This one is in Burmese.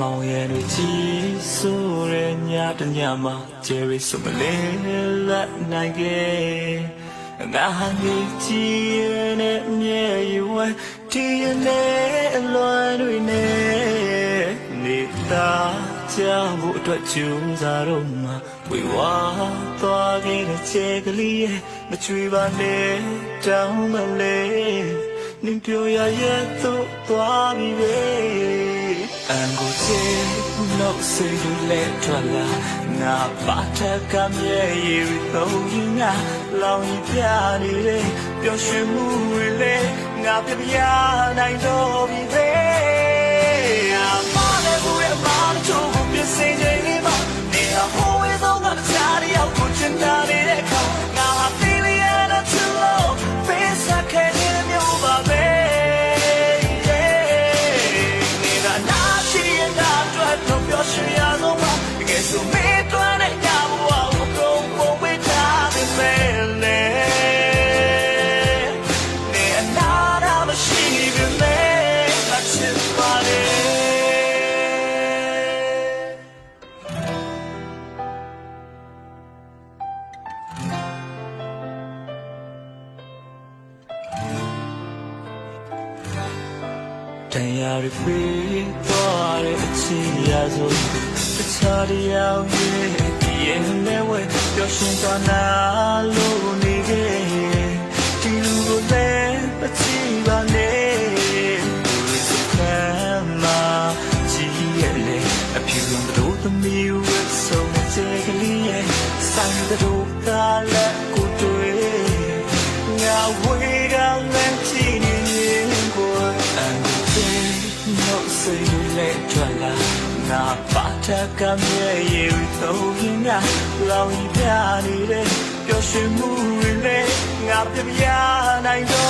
မောင်ရဲ့တွေကြီးဆိုးတဲ့ညတညမှာကျယ်ရီဆိုမလေးလက်နိုင်ခဲ့ငါဟာနေကြည့်နဲ့မြဲရွယ်ဒီနဲ့အလွန်တွေနဲ့နေတာကြဖို့အတွက်ကြိုးစားတော့မှဝေဝါသွားခဲ့တဲ့ချက်ကလေးရဲ့မချွေပါနဲ့တောင်းမလဲနင်ပြောရရဲ့သို့သွားပြီပဲအန်ကိုချေလို့စိတ်လေးထွက်လာငါပါထက်ကမြဲရည်တော့ငါလောင်ပြနေတယ်ပျော်ရွှင်မှုတွေလည်းငါပြပြနိုင်တော့ပြီပဲအမလည်းဘူးရဲ့မမချိုးကိုပြစင်နေမှာနေဟိုးဝေးတော့ငါချားရောက်ကိုချင်တာနေတဲ့ခါငါဟာဖေးလျက်တော့ချလို့ဖေးစခဲ့နေမျိုးပါပဲတော့ပြောရှင်းရတော့မှတကယ်ဆိုမေးတွန်းတဲ့ညဘဝကိုကုန်ပေါ်ဝေးထားပေမဲ့လေနေအနာတာမရှိပေမဲ့အချစ်ပါလေတရားတွေပြီးသွားတဲ့အချစ်ရဆိုတခြားတရားရဲ့ဒီရဲ့နဲ့ဝဲပျော်ရွှင်သွားနာလို့နေခဲ့ဒီလူကိုလည်းမချီပါနဲ့လူစခံမှာကြည့်ရလေအဖြူတို့သမီးဝတ်ဆုံးတဲ့ကလေးရဲ့ဆိုင်တို့ကလည်းကိုတွေ့ငါဝေးကလည်းကြည့်နေကိုno say you let twala na pata kamye you thong nga law yi pya ni de pyo shwin mu ri le nga pya nai do